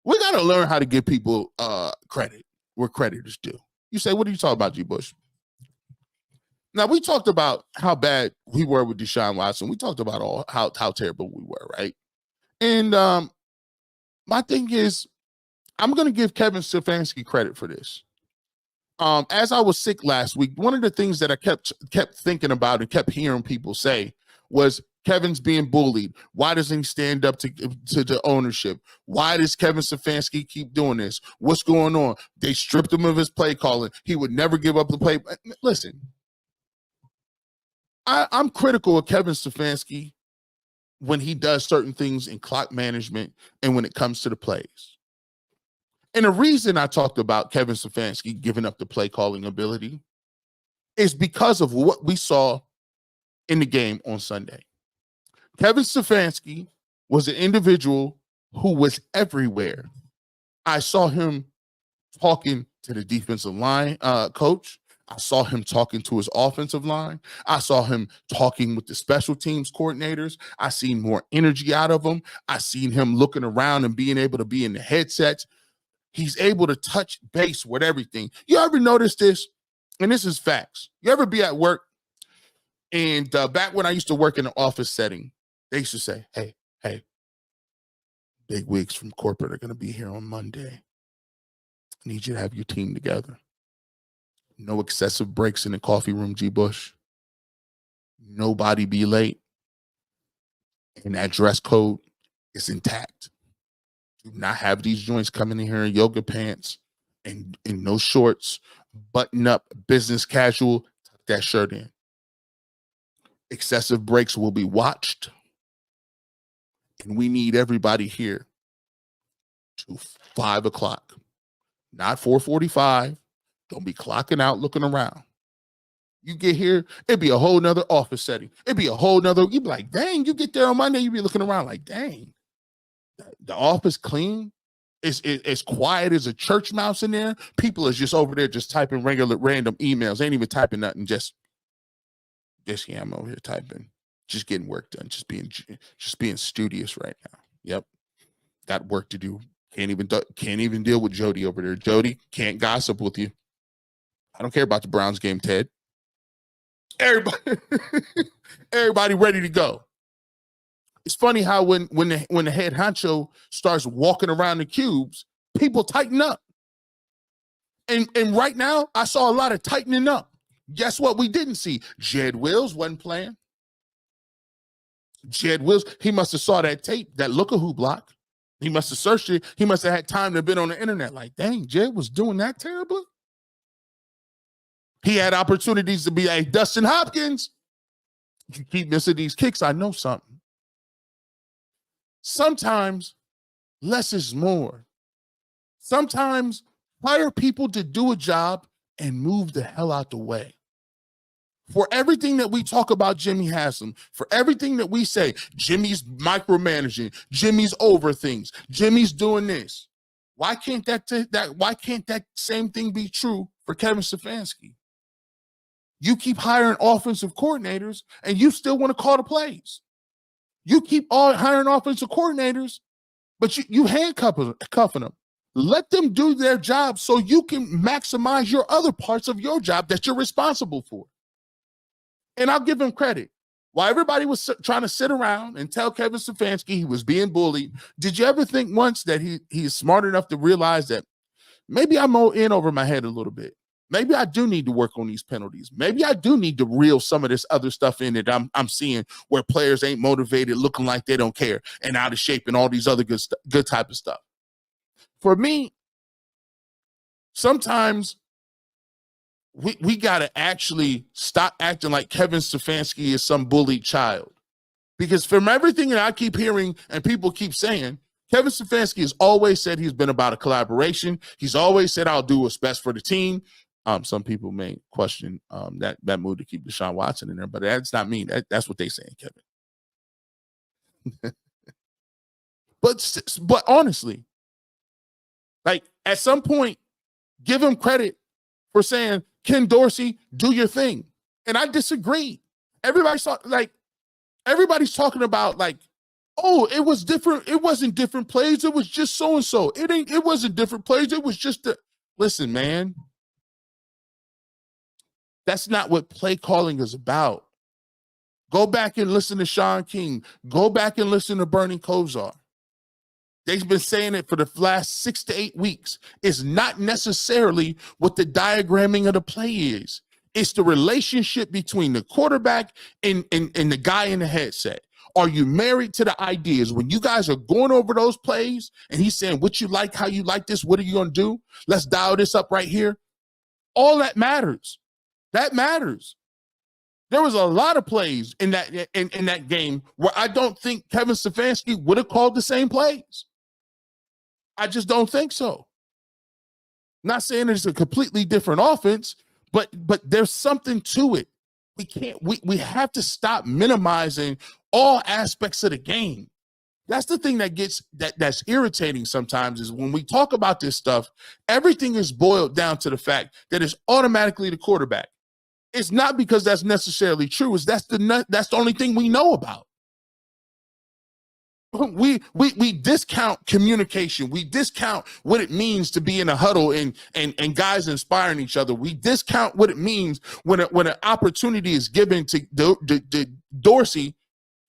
We got to learn how to give people credit where credit is due. You say, what are you talking about, G. Bush? Now, we talked about how bad we were with Deshaun Watson. We talked about how terrible we were, right? And my thing is, I'm going to give Kevin Stefanski credit for this. As I was sick last week, one of the things that I kept thinking about and kept hearing people say was Kevin's being bullied. Why doesn't he stand up to the ownership? Why does Kevin Stefanski keep doing this? What's going on? They stripped him of his play calling. He would never give up the play. Listen, I'm critical of Kevin Stefanski when he does certain things in clock management and when it comes to the plays. And the reason I talked about Kevin Stefanski giving up the play calling ability is because of what we saw in the game on Sunday. Kevin Stefanski was an individual who was everywhere. I saw him talking to the defensive line coach. I saw him talking to his offensive line. I saw him talking with the special teams coordinators. I seen more energy out of him. I seen him looking around and being able to be in the headsets. He's able to touch base with everything. You ever notice this? And this is facts. You ever be at work and back when I used to work in an office setting, they used to say, hey, big wigs from corporate are going to be here on Monday. I need you to have your team together. No excessive breaks in the coffee room, G. Bush. Nobody be late. And that dress code is intact. Do not have these joints coming in here in yoga pants and in no shorts, button up, business casual, tuck that shirt in. Excessive breaks will be watched. And we need everybody here to 5 o'clock, not 4:45. Don't be clocking out, looking around. You get here, it'd be a whole nother office setting. It'd be a whole nother, you'd be like, dang, you get there on Monday, you'd be looking around like, dang, the office clean. It's as quiet as a church mouse in there. People is just over there just typing random emails. Ain't even typing nothing. Just yeah, I'm over here typing. Just getting work done. Just being studious right now. Yep. Got work to do. Can't even deal with Jody over there. Jody, can't gossip with you. I don't care about the Browns game, Ted. Everybody ready to go. It's funny how when the head honcho starts walking around the cubes, people tighten up. And right now, I saw a lot of tightening up. Guess what we didn't see? Jed Wills wasn't playing. Jed Wills, he must have saw that tape, that look-a-who block. He must have searched it. He must have had time to be on the internet. Like, dang, Jed was doing that terribly. He had opportunities to be like, Dustin Hopkins, you keep missing these kicks, I know something. Sometimes less is more. Sometimes hire people to do a job and move the hell out the way. For everything that we talk about Jimmy Haslam, for everything that we say, Jimmy's micromanaging, Jimmy's over things, Jimmy's doing this. Why can't that same thing be true for Kevin Stefanski? You keep hiring offensive coordinators and you still want to call the plays. You keep hiring offensive coordinators, but you cuffing them. Let them do their job so you can maximize your other parts of your job that you're responsible for. And I'll give him credit. While everybody was trying to sit around and tell Kevin Stefanski he was being bullied, did you ever think once that he is smart enough to realize that maybe I'm in over my head a little bit? Maybe I do need to work on these penalties. Maybe I do need to reel some of this other stuff in that I'm seeing where players ain't motivated, looking like they don't care, and out of shape, and all these other good type of stuff. For me, sometimes we got to actually stop acting like Kevin Stefanski is some bullied child. Because from everything that I keep hearing and people keep saying, Kevin Stefanski has always said he's been about a collaboration. He's always said, I'll do what's best for the team. Some people may question that move to keep Deshaun Watson in there, but that's not me. That's what they saying, Kevin. But honestly, like at some point, give him credit for saying, Ken Dorsey, do your thing. And I disagree. Everybody's talking about like Oh, it was different. It wasn't different plays. It was just so and so. It wasn't different plays. It was just listen, man. That's not what play calling is about. Go back and listen to Sean King. Go back and listen to Bernie Kosar. They've been saying it for the last 6 to 8 weeks. It's not necessarily what the diagramming of the play is. It's the relationship between the quarterback and the guy in the headset. Are you married to the ideas? When you guys are going over those plays and he's saying what you like, how you like this, what are you going to do? Let's dial this up right here. All that matters. That matters. There was a lot of plays in that game where I don't think Kevin Stefanski would have called the same plays. I just don't think so. Not saying it's a completely different offense, but there's something to it. We have to stop minimizing all aspects of the game. That's the thing that's irritating sometimes is when we talk about this stuff, everything is boiled down to the fact that it's automatically the quarterback. It's not because that's necessarily true. That's the only thing we know about. We discount communication. We discount what it means to be in a huddle and guys inspiring each other. We discount what it means when an opportunity is given to Dorsey,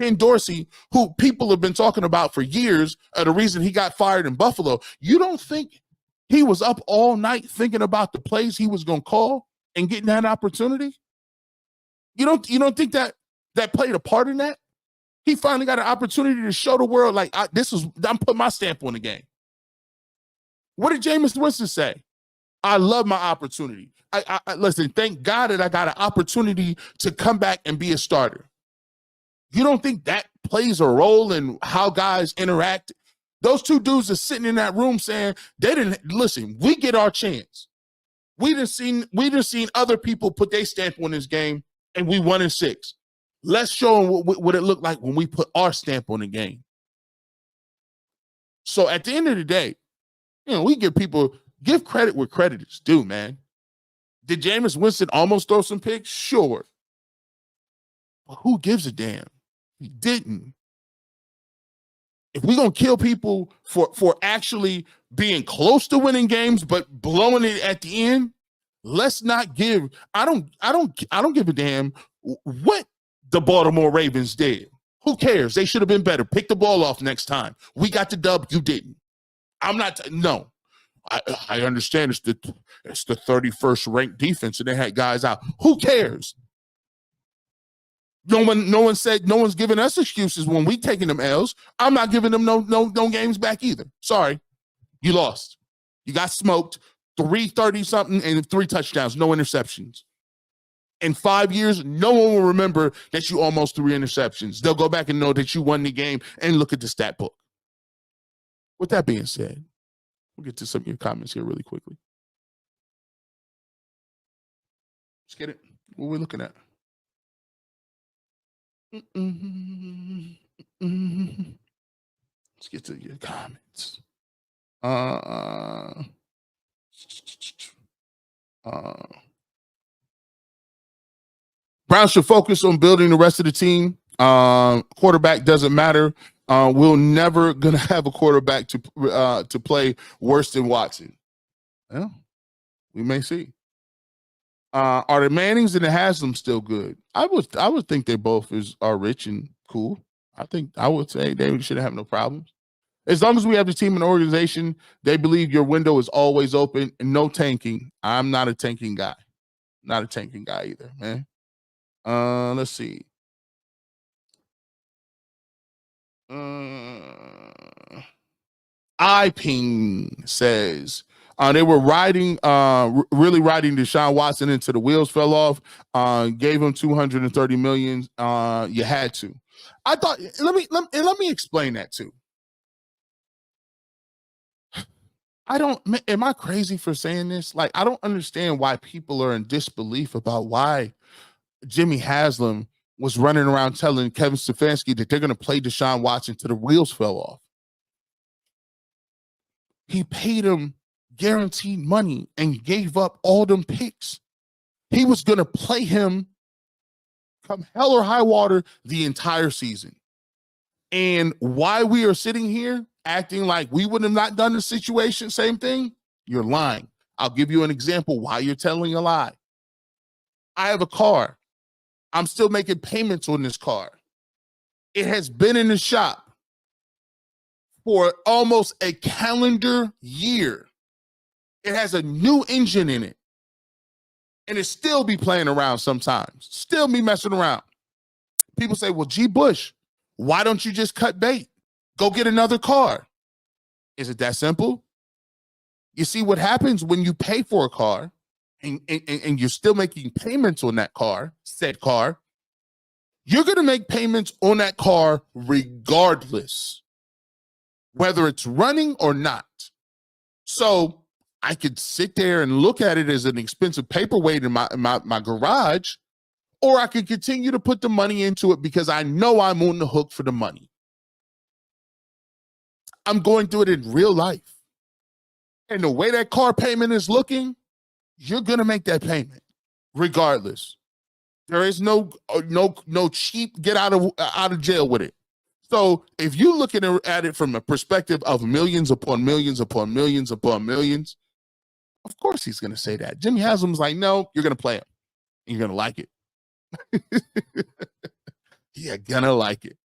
Ken Dorsey, who people have been talking about for years, the reason he got fired in Buffalo. You don't think he was up all night thinking about the plays he was going to call and getting that opportunity? You don't think that played a part in that? He finally got an opportunity to show the world, like, I'm putting my stamp on the game. What did Jameis Winston say? I love my opportunity. I listen, thank God that I got an opportunity to come back and be a starter. You don't think that plays a role in how guys interact? Those two dudes are sitting in that room saying, they didn't listen, we get our chance. We done seen other people put their stamp on this game, and we 1-6. Let's show them what it looked like when we put our stamp on the game. So at the end of the day, we give credit where credit is due, man. Did Jameis Winston almost throw some picks? Sure. But who gives a damn? He didn't. If we're going to kill people for actually being close to winning games but blowing it at the end, let's not give I don't give a damn what the Baltimore Ravens did. Who cares? They should have been better. Pick the ball off next time. We got the dub. You didn't. No. I understand it's the 31st ranked defense and they had guys out. Who cares? No one's giving us excuses when we taking them L's. I'm not giving them no games back either. Sorry. You lost. You got smoked. 330 something and 3 touchdowns, no interceptions. In 5 years, no one will remember that you almost 3 interceptions. They'll go back and know that you won the game and look at the stat book. With that being said, we'll get to some of your comments here really quickly. Let's get it. What are we looking at? Let's get to your comments. Browns should focus on building the rest of the team. Quarterback doesn't matter. We're never gonna have a quarterback to play worse than Watson. Well, we may see. Are the Mannings and the Haslam still good? I would think they both are rich and cool. I would say they should have no problems. As long as we have the team and organization, they believe your window is always open and no tanking. I'm not a tanking guy. Not a tanking guy either, man. Let's see. iPing says they were really riding Deshaun Watson until the wheels fell off. Gave him $230 million. You had to. I thought. Let me explain that too. Am I crazy for saying this? Like, I don't understand why people are in disbelief about why Jimmy Haslam was running around telling Kevin Stefanski that they're going to play Deshaun Watson till the wheels fell off. He paid him guaranteed money and gave up all them picks. He was going to play him come hell or high water the entire season. And why we are sitting here acting like we would have not done the situation, same thing, you're lying. I'll give you an example why you're telling a lie. I have a car. I'm still making payments on this car. It has been in the shop for almost a calendar year. It has a new engine in it. And it still be playing around sometimes. Still be messing around. People say, well, G. Bush, why don't you just cut bait? Go get another car. Is it that simple? You see what happens when you pay for a car and you're still making payments on that car, said car, you're going to make payments on that car regardless, whether it's running or not. So I could sit there and look at it as an expensive paperweight in my garage, or I could continue to put the money into it because I know I'm on the hook for the money. I'm going through it in real life. And the way that car payment is looking, you're going to make that payment regardless. There is no cheap get out of jail with it. So if you look at it from a perspective of millions upon millions upon millions upon millions, of course he's going to say that. Jimmy Haslam's like, no, you're going to play him. You're going to like it. You're going to like it.